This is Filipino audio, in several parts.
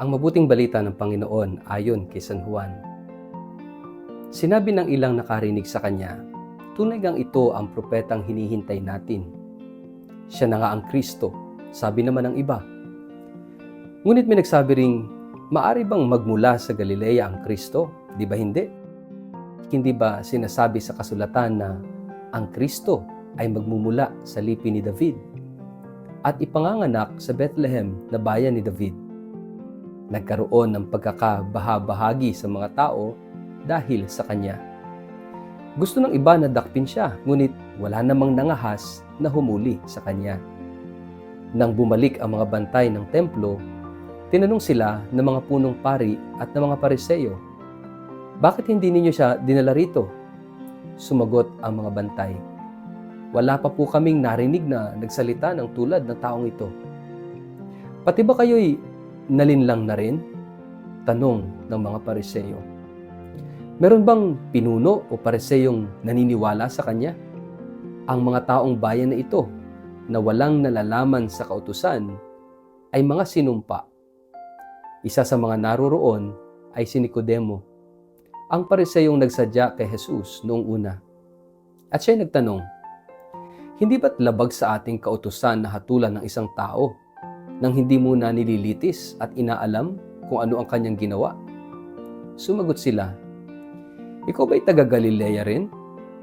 Ang mabuting balita ng Panginoon ayon kay San Juan. Sinabi ng ilang nakarinig sa kanya, tunay ngang ito ang propetang hinihintay natin. Siya na nga ang Kristo, sabi naman ng iba. Ngunit may nagsabi ring, maari bang magmula sa Galilea ang Kristo? Di ba hindi? Hindi ba sinasabi sa kasulatan na ang Kristo ay magmumula sa lipi ni David at ipanganganak sa Bethlehem na bayan ni David? Nagkaroon ng pagkakabahabahagi sa mga tao dahil sa kanya. Gusto ng iba na dakpin siya, ngunit wala namang nangahas na humuli sa kanya. Nang bumalik ang mga bantay ng templo, tinanong sila ng mga punong pari at ng mga pariseyo, bakit hindi ninyo siya dinala rito? Sumagot ang mga bantay, wala pa po kaming narinig na nagsalita ng tulad ng taong ito. Pati ba kayo'y nalinlang na rin? Tanong ng mga pariseyo. Meron bang pinuno o pariseyong naniniwala sa kanya? Ang mga taong bayan na ito na walang nalalaman sa kautusan ay mga sinumpa. Isa sa mga naroroon ay si Nicodemo, ang pariseyong nagsadya kay Jesus noong una. At siya'y nagtanong, hindi ba't labag sa ating kautusan na hatulan ng isang tao nang hindi muna nililitis at inaalam kung ano ang kanyang ginawa? Sumagot sila, ikaw ba'y taga-Galilea rin?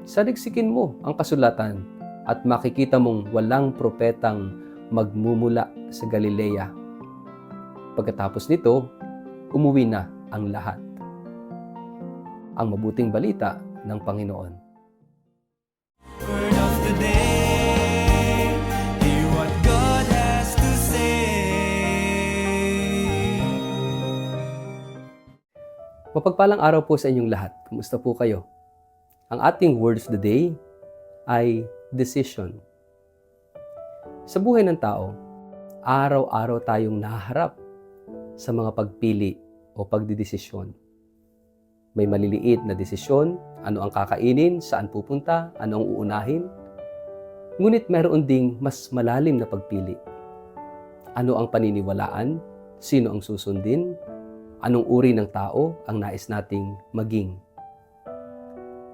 Saliksikin mo ang kasulatan at makikita mong walang propetang magmumula sa Galilea. Pagkatapos nito, umuwi na ang lahat. Ang mabuting balita ng Panginoon. Word of the day, hear what God has to say. Mapagpalang araw po sa inyong lahat. Kumusta po kayo? Ang ating word of the day ay decision. Sa buhay ng tao, araw-araw tayong nahaharap sa mga pagpili o pagdidesisyon. May maliliit na desisyon, ano ang kakainin, saan pupunta, ano ang uunahin. Ngunit mayroon ding mas malalim na pagpili. Ano ang paniniwalaan, sino ang susundin, anong uri ng tao ang nais nating maging.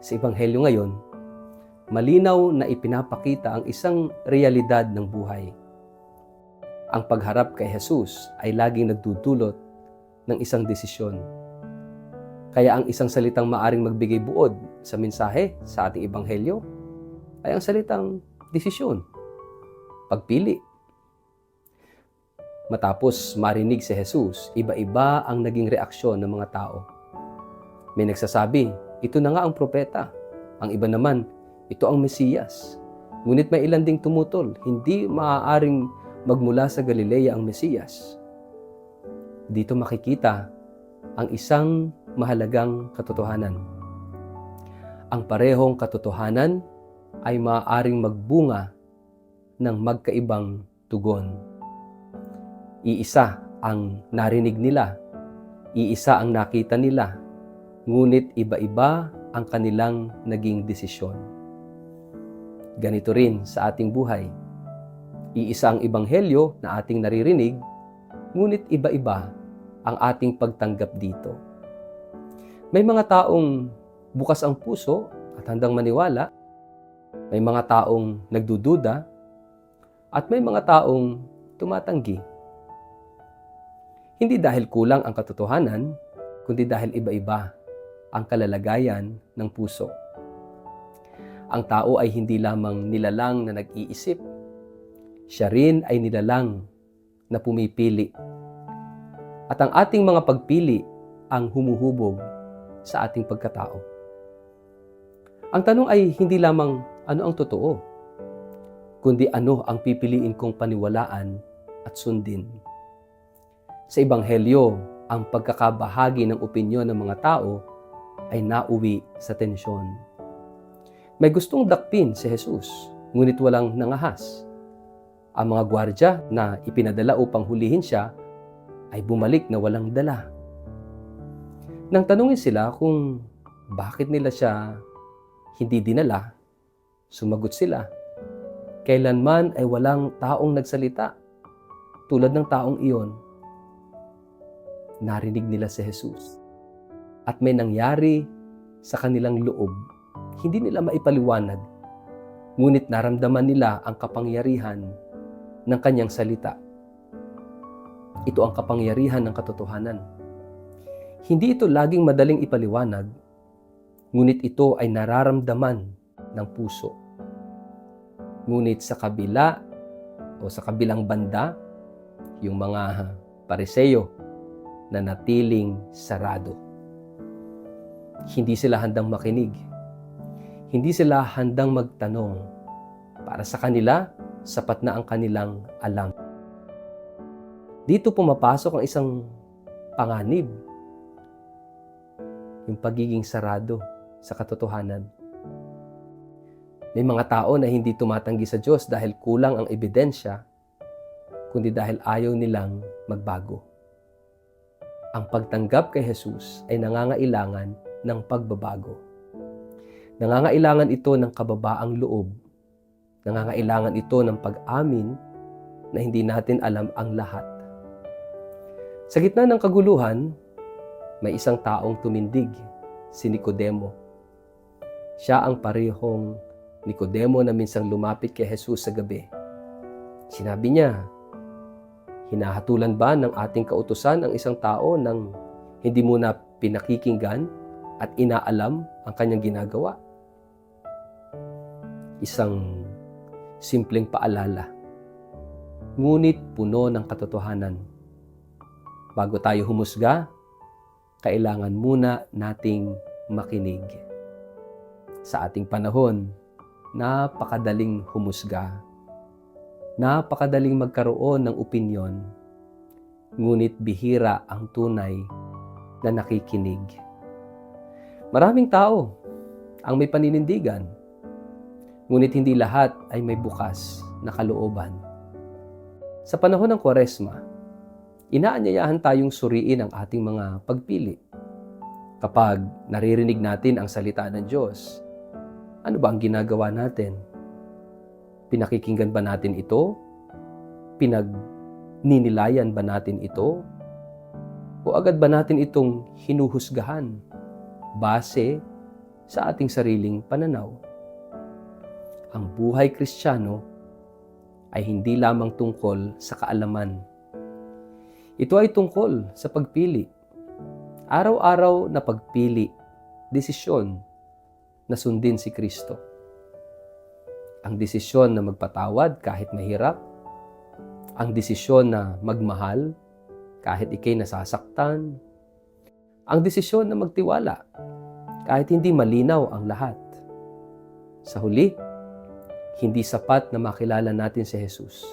Sa Ebanghelyo ngayon, malinaw na ipinapakita ang isang realidad ng buhay. Ang pagharap kay Jesus ay laging nagdudulot ng isang desisyon. Kaya ang isang salitang maaring magbigay buod sa mensahe sa ating Ebanghelyo ay ang salitang desisyon, pagpili. Matapos marinig si Jesus, iba-iba ang naging reaksyon ng mga tao. May nagsasabi, ito na nga ang propeta. Ang iba naman, ito ang Mesiyas. Ngunit may ilan ding tumutol, hindi maaaring magmula sa Galilea ang Mesiyas. Dito makikita ang isang mahalagang katotohanan. Ang parehong katotohanan ay maaaring magbunga ng magkaibang tugon. Iisa ang narinig nila, iisa ang nakita nila, ngunit iba-iba ang kanilang naging desisyon. Ganito rin sa ating buhay. Iisa ang ebanghelyo na ating naririnig, ngunit iba-iba ang ating pagtanggap dito. May mga taong bukas ang puso at handang maniwala, may mga taong nagdududa, at may mga taong tumatanggi. Hindi dahil kulang ang katotohanan, kundi dahil iba-iba ang kalalagayan ng puso. Ang tao ay hindi lamang nilalang na nag-iisip, siya rin ay nilalang na pumipili. At ang ating mga pagpili ang humuhubog sa ating pagkatao. Ang tanong ay hindi lamang ano ang totoo, kundi ano ang pipiliin kong paniwalaan at sundin. Sa Ebanghelyo, ang pagkakabahagi ng opinyon ng mga tao ay nauwi sa tensyon. May gustong dakpin si Jesus, ngunit walang nangahas. Ang mga gwardya na ipinadala upang hulihin siya ay bumalik na walang dala. Nang tanungin sila kung bakit nila siya hindi dinala, sumagot sila, kailanman ay walang taong nagsalita tulad ng taong iyon. narinig nila si Jesus. At may nangyari sa kanilang loob, hindi nila maipaliwanag, ngunit naramdaman nila ang kapangyarihan ng kanyang salita. Ito ang kapangyarihan ng katotohanan. Hindi ito laging madaling ipaliwanag, ngunit ito ay nararamdaman ng puso. Ngunit sa kabila o sa kabilang banda, yung mga Pariseo na natiling sarado. Hindi sila handang makinig. Hindi sila handang magtanong. Para sa kanila, sapat na ang kanilang alam. Dito pumapasok ang isang panganib. Yung pagiging sarado sa katotohanan. May mga tao na hindi tumatanggi sa Diyos dahil kulang ang ebidensya, kundi dahil ayaw nilang magbago. Ang pagtanggap kay Jesus ay nangangailangan ng pagbabago. Nangangailangan ito ng kababaang loob. Nangangailangan ito ng pag-amin na hindi natin alam ang lahat. Sa gitna ng kaguluhan, may isang taong tumindig, si Nicodemo. Siya ang parehong Nicodemo na minsang lumapit kay Jesus sa gabi. Sinabi niya, hinahatulan ba ng ating kautusan ang isang tao nang hindi muna pinakikinggan at inaalam ang kanyang ginagawa? Isang simpleng paalala, ngunit puno ng katotohanan. Bago tayo humusga, kailangan muna nating makinig. Sa ating panahon, napakadaling humusga. Napakadaling magkaroon ng opinyon, ngunit bihira ang tunay na nakikinig. Maraming tao ang may paninindigan, ngunit hindi lahat ay may bukas na kalooban. Sa panahon ng Kwaresma, inaanyayahan tayong suriin ang ating mga pagpili. Kapag naririnig natin ang salita ng Diyos, ano ba ang ginagawa natin? Pinakikinggan ba natin ito? Pinagninilayan ba natin ito? O agad ba natin itong hinuhusgahan base sa ating sariling pananaw? Ang buhay Kristiyano ay hindi lamang tungkol sa kaalaman. Ito ay tungkol sa pagpili. Araw-araw na pagpili, desisyon na sundin si Kristo. Ang desisyon na magpatawad kahit mahirap, ang desisyon na magmahal kahit ikay nasasaktan, ang desisyon na magtiwala kahit hindi malinaw ang lahat. Sa huli, hindi sapat na makilala natin si Jesus.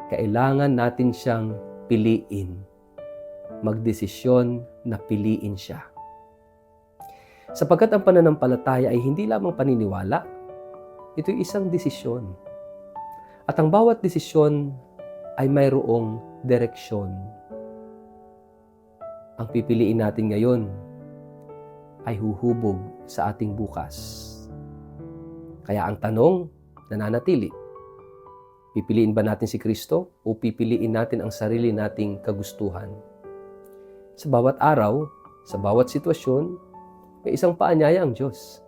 Kailangan natin siyang piliin. Magdesisyon na piliin siya. Sapagkat ang pananampalataya ay hindi lamang paniniwala, ito'y isang desisyon. At ang bawat desisyon ay mayroong direksyon. Ang pipiliin natin ngayon ay huhubog sa ating bukas. Kaya ang tanong, nananatili. Pipiliin ba natin si Kristo o pipiliin natin ang sarili nating kagustuhan? Sa bawat araw, sa bawat sitwasyon, may isang paanyaya ang Diyos.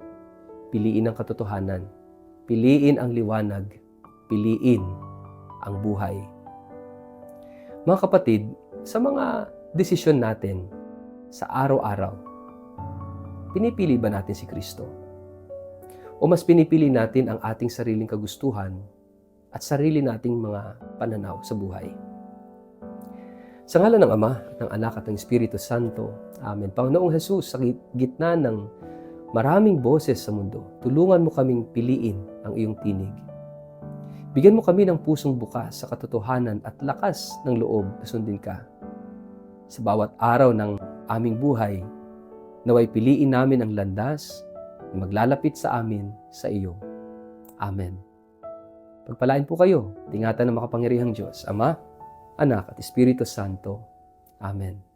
Piliin ang katotohanan. Piliin ang liwanag. Piliin ang buhay. Mga kapatid, sa mga desisyon natin sa araw-araw, pinipili ba natin si Kristo? O mas pinipili natin ang ating sariling kagustuhan at sarili nating mga pananaw sa buhay? Sa ngalan ng Ama, ng Anak at ng Espiritu Santo. Amen. Panginoong Jesus, sa gitna ng maraming boses sa mundo, tulungan mo kaming piliin ang iyong tinig. Bigyan mo kami ng pusong bukas sa katotohanan at lakas ng loob na sundin ka. Sa bawat araw ng aming buhay, naway piliin namin ang landas na maglalapit sa amin sa iyo. Amen. Pagpalain po kayo, ingatan ng makapangyarihang Diyos, Ama, Anak at Espiritu Santo. Amen.